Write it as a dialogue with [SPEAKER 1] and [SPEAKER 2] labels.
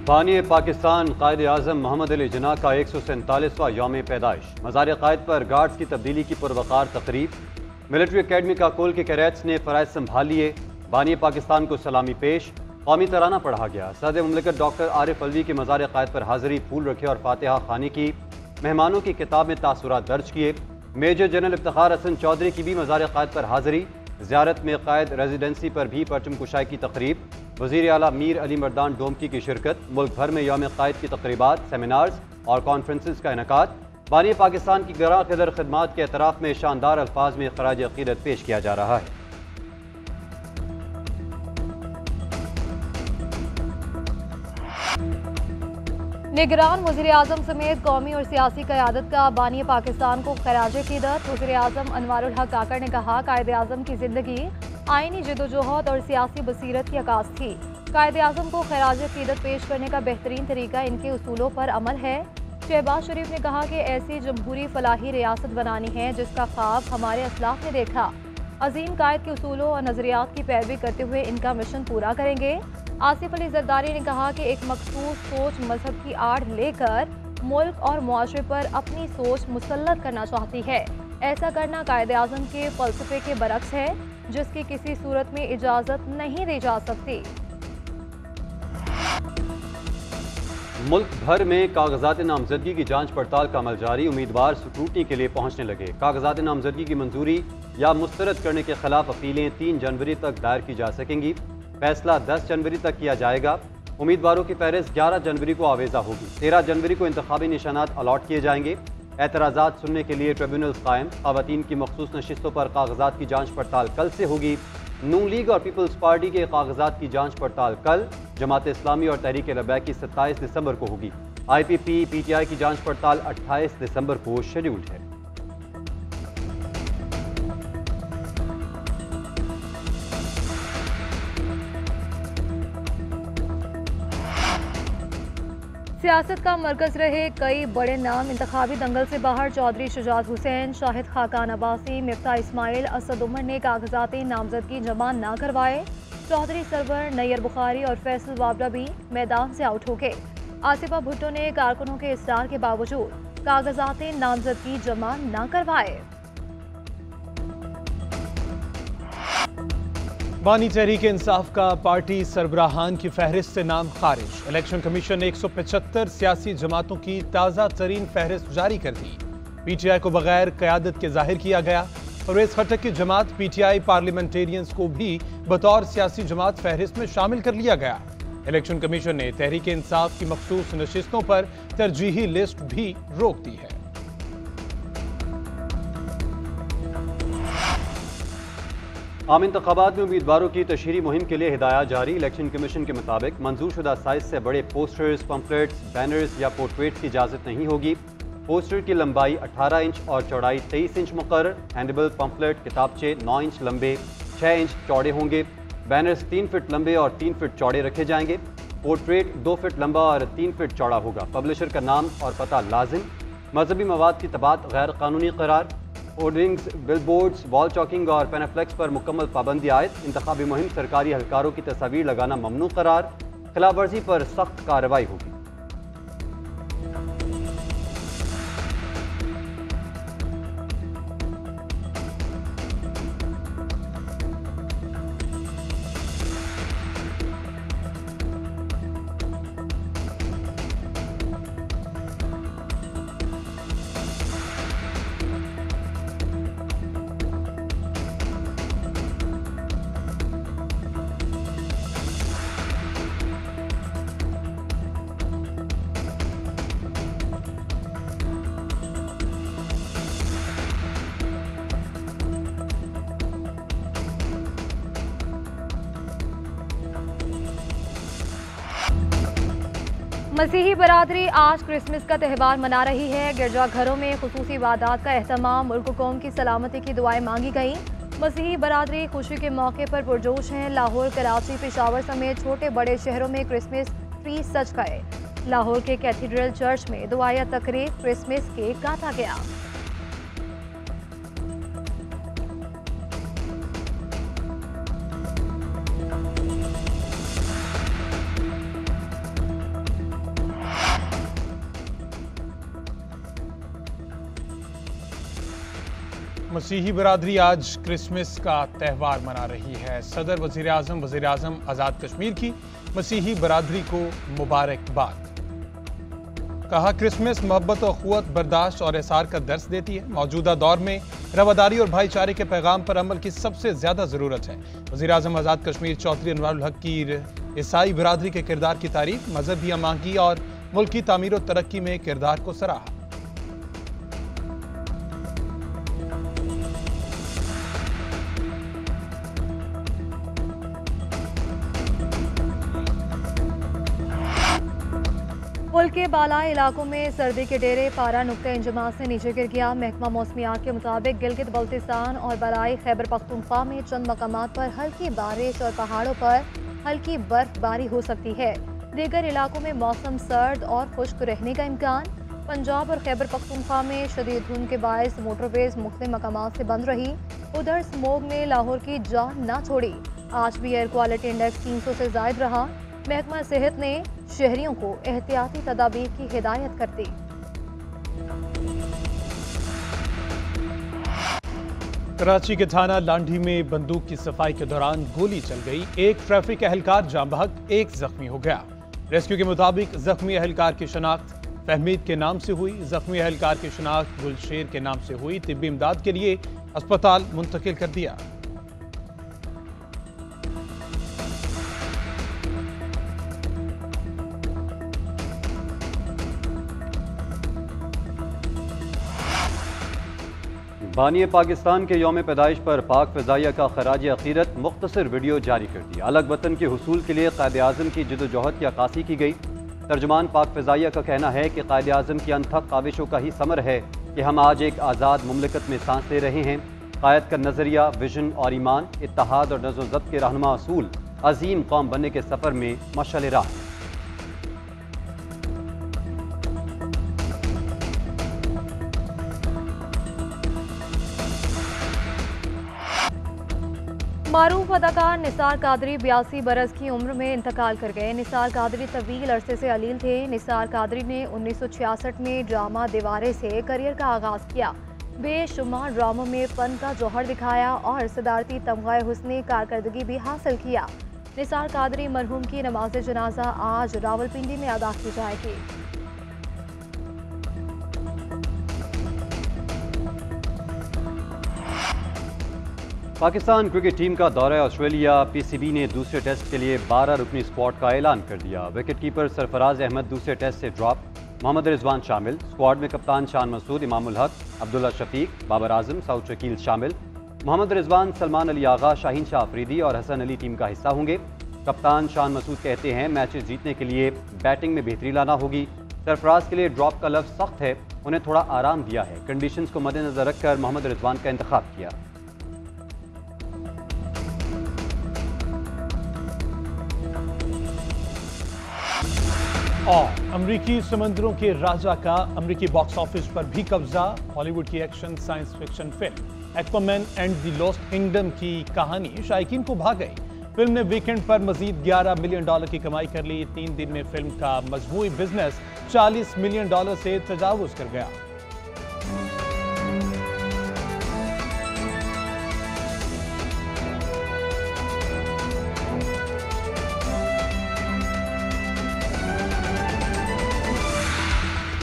[SPEAKER 1] बानी पाकिस्तान कायद आज़म मोहम्मद अली जिन्ना का 147वां यौम पैदाइश। मज़ार क़ायद पर गार्ड्स की तब्दीली की पुरवकार तकरीब। मिलिट्री अकेडमी का कोल के कैडेट्स ने फ़राइज़ संभाल लिए। बानी पाकिस्तान को सलामी पेश, कौमी तराना पढ़ा गया। सदर मुमलिकत डॉक्टर आरिफ अलवी की मज़ार क़ायद पर हाज़िरी, फूल रखे और फातिहा खानी की। मेहमानों की किताब में तासुरात दर्ज किए। मेजर जनरल इफ्तिखार हसन चौधरी की भी मज़ार क़ायद पर हाज़िरी। ज़ियारत में क़ायद रेजिडेंसी पर भी परचम कुशाई की तकरीब। वज़ीर आला मीर अली मर्दान डोमकी की शिरकत। मुल्क भर में यौम क़ायद की तकरीबात, सेमिनार्स और कॉन्फ्रेंसेस का इनेकाद। बानी पाकिस्तान की गरा कदर खिदमात के एतराफ़ में शानदार अल्फाज में ख़राज अक़ीदत पेश किया जा रहा है।
[SPEAKER 2] निगरान वज़ीर आज़म समेत कौमी और सियासी क़यादत का बानी पाकिस्तान को ख़राज अक़ीदत। वज़ीर आज़म अनवारुल हक काकड़ ने कहा, कायद आज़म की ज़िंदगी आईनी जदोजहद और सियासी बसीरत की अक्कास थी। कायद आज़म को ख़राज अक़ीदत पेश करने का बेहतरीन तरीका इनके उसूलों पर अमल है। शहबाज शरीफ ने कहा कि ऐसी जमहूरी फलाही रियासत बनानी है जिसका ख्वाब हमारे असलाफ ने देखा। अजीम कायद के उसूलों और नज़रियात की पैरवी करते हुए इनका मिशन पूरा करेंगे। आसिफ अली जरदारी ने कहा कि एक मखसूस सोच मजहब की आड़ लेकर मुल्क और मुआशरे पर अपनी सोच मुसल्लत करना चाहती है। ऐसा करना कायद आज़म के फ़लसफ़े के बरक्स है, जिसकी किसी सूरत में इजाज़त नहीं दी जा सकती।
[SPEAKER 1] मुल्क भर में कागजात नामजदगी की जांच पड़ताल का अमल जारी। उम्मीदवार स्क्रूटनी के लिए पहुंचने लगे। कागजात नामजदगी की मंजूरी या मुस्तरद करने के खिलाफ अपीलें 3 जनवरी तक दायर की जा सकेंगी। फैसला 10 जनवरी तक किया जाएगा। उम्मीदवारों की फहरिस्त 11 जनवरी को आवेजा होगी। 13 जनवरी को इंतखाबी निशानात अलॉट किए जाएंगे। एतराज़ात सुनने के लिए ट्रिब्यूनल कायम। ख़वातीन की मखसूस नशिस्तों पर कागजात की जांच पड़ताल कल से होगी। नून लीग और पीपल्स पार्टी के कागजात की जांच पड़ताल कल। जमात इस्लामी और तहरीक लबैक की 27 दिसंबर को होगी। IPP PTI की जांच पड़ताल 28 दिसंबर को शेड्यूल्ड है।
[SPEAKER 2] सियासत का मरकज रहे कई बड़े नाम इंतखाबी दंगल से बाहर। चौधरी शुजात हुसैन, शाहिद खाकान अब्बासी, मिफ्ता इस्माइल, असद उमर ने कागजाती नामजदगी जमा ना करवाए। चौधरी सरवर, नैयर बुखारी और फैसल वाबरा भी मैदान से आउट हो गए। आसिफा भुट्टो ने कारकुनों के इसरार के बावजूद कागजाती नामजदगी जमा ना करवाए।
[SPEAKER 3] बानी तहरीक इंसाफ का पार्टी सरबराहान की फहरिस्त से नाम खारिज। इलेक्शन कमीशन ने 175 सियासी जमातों की ताज़ा तरीन फहरिस्त जारी कर दी। PTI को बगैर क़यादत के जाहिर किया गया। परवेज़ खट्टक की जमात PTI पार्लियामेंटेरियंस को भी बतौर सियासी जमात फहरिस्त में शामिल कर लिया गया। इलेक्शन कमीशन ने तहरीक इंसाफ की मखसूस नशिस्तों पर तरजीही लिस्ट भी रोक दी है।
[SPEAKER 1] आम इंतखाबात में उम्मीदवारों की तशहीरी मुहिम के लिए हिदायत जारी। इलेक्शन कमीशन के मुताबिक मंजूर शुदा साइज से बड़े पोस्टर्स, पम्फलेट्स, बैनर्स या पोर्ट्रेट्स की इजाज़त नहीं होगी। पोस्टर की लंबाई 18 इंच और चौड़ाई 23 इंच मुकर्रर। हैंडेबल पम्फलेट किताबचे 9 इंच लंबे 6 इंच चौड़े होंगे। बैनर्स 3 फीट लंबे और 3 फीट चौड़े रखे जाएंगे। पोर्ट्रेट 2 फीट लंबा और 3 फीट चौड़ा होगा। पब्लिशर का नाम और पता लाजिम। मजहबी मवाद की तबात गैर कानूनी करार। होर्डिंग्स, बिलबोर्ड्स, वॉल चॉकिंग और पेनाफ्लेक्स पर मुकम्मल पाबंदी आयद। इंतखाबी मुहिम सरकारी एहलकारों की तस्वीर लगाना ममनू करार। खिलाफ वर्जी पर सख्त कार्रवाई होगी।
[SPEAKER 2] मसीही बरादरी आज क्रिसमस का त्यौहार मना रही है। गिरजाघरों में खुसूसी इबादत का एहतमाम, मुल्क कौम की सलामती की दुआएं मांगी गई। मसीही बरादरी खुशी के मौके पर पुरजोश हैं। लाहौर, कराची, पेशावर समेत छोटे बड़े शहरों में क्रिसमस ट्री सज गए। लाहौर के कैथीड्रल चर्च में दुआया तकरीब, क्रिसमस केक काटा गया।
[SPEAKER 3] मसीही बरादरी आज क्रिसमस का त्यौहार मना रही है। सदर वजीर आज़म आज़ाद कश्मीर की मसीही बरादरी को मुबारकबाद। कहा, क्रिसमस मोहब्बत और क़ुव्वत, बर्दाश्त और एसार का दर्स देती है। मौजूदा दौर में रवादारी और भाईचारे के पैगाम पर अमल की सबसे ज़्यादा ज़रूरत है। वज़ीर आज़म आज़ाद कश्मीर चौधरी अनवारुल हक की ईसाई बरादरी के किरदार की तारीफ, मजहबी अमांगी और मुल्क की तामीर और तरक्की में किरदार को सराहा।
[SPEAKER 2] मुल्क के बालाई इलाकों में सर्दी के डेरे, पारा नुक्ते इंजमा से नीचे गिर गया। महकमा मौसमियात के मुताबिक गिलगित बल्तिस्तान और बलाई खैबर पख्तूनख्वा में चंद मकामात पर हल्की बारिश और पहाड़ों पर हल्की बर्फबारी हो सकती है। दीगर इलाकों में मौसम सर्द और खुश्क रहने का इम्कान। पंजाब और खैबर पख्तूनख्वा में शदीद धुंध के बायस मोटरवेज मुख्तलिफ मकामात से बंद रही। उधर स्मोग ने लाहौर की जान ना छोड़ी। आज भी एयर क्वालिटी इंडेक्स 300 से जायद रहा। महकमा सेहत ने शहरियों को एहतियाती तदाबीर की हिदायत कर दी।
[SPEAKER 3] कराची के थाना लांढी में बंदूक की सफाई के दौरान गोली चल गई। एक ट्रैफिक एहलकार जाँ बहक, एक जख्मी हो गया। रेस्क्यू के मुताबिक जख्मी एहलकार की शनाख्त फहमीद के नाम से हुई। जख्मी एहलकार की शनाख्त गुलशेर के नाम से हुई। तिब्बी इमदाद के लिए अस्पताल मुंतकिल कर दिया।
[SPEAKER 1] बानी पाकिस्तान के यौम पैदाइश पर पाक फ़िज़ाइया का खराज अक़ीदत मुख्तसर वीडियो जारी कर दिया। अलग वतन के हुसूल के लिए क़ायद आज़म की जदोजहद की अक्कासी की गई। तर्जुमान पाक फ़िज़ाइया का कहना है कि क़ायद आज़म की अनथक काविशों का ही समर है कि हम आज एक आज़ाद मुमलिकत में सांस ले रहे हैं। क़ायद का नज़रिया, विजन और ईमान, इत्तेहाद और नज़्म ज़ब्त के रहनुमा असूल अजीम कौम बनने के सफ़र में मशाल राह।
[SPEAKER 2] मारूफ अदाकार निसार कादरी 82 बरस की उम्र में इंतकाल कर गए। निसार कादरी तवील अरसे से अलील थे। निसार कादरी ने 1966 में ड्रामा दीवारे से करियर का आगाज किया। बेशुमार ड्रामों में फन का जौहर दिखाया और सदारती तमग़े हुस्न कारकर्दगी भी हासिल किया। निसार कादरी मरहूम की नमाज जनाजा आज रावलपिंडी में अदा की जाएगी।
[SPEAKER 1] पाकिस्तान क्रिकेट टीम का दौरा ऑस्ट्रेलिया। पीसीबी ने दूसरे टेस्ट के लिए 12 रुकनी स्क्वाड का ऐलान कर दिया। विकेट कीपर सरफराज अहमद दूसरे टेस्ट से ड्रॉप। मोहम्मद रिजवान शामिल। स्क्वाड में कप्तान शान मसूद, इमामुल हक, अब्दुल्ला शफीक, बाबर आजम, सऊद शकील शामिल। मोहम्मद रिजवान, सलमान अली आगा, शाहीन शाह अफरीदी और हसन अली टीम का हिस्सा होंगे। कप्तान शान मसूद कहते हैं, मैचेस जीतने के लिए बैटिंग में बेहतरी लाना होगी। सरफराज के लिए ड्रॉप का लफ्ज़ सख्त है, उन्हें थोड़ा आराम दिया है। कंडीशंस को मद्देनजर रखकर मोहम्मद रिजवान का इंतखाब किया।
[SPEAKER 3] और अमरीकी समंदरों के राजा का अमरीकी बॉक्स ऑफिस पर भी कब्जा। हॉलीवुड की action science fiction film Aquaman and the lost kingdom की कहानी शायकीन को भा गई। फिल्म ने वीकेंड पर मजीद $11 मिलियन की कमाई कर ली। 3 दिन में फिल्म का मजमूई बिजनेस $40 मिलियन से तजावुज कर गया।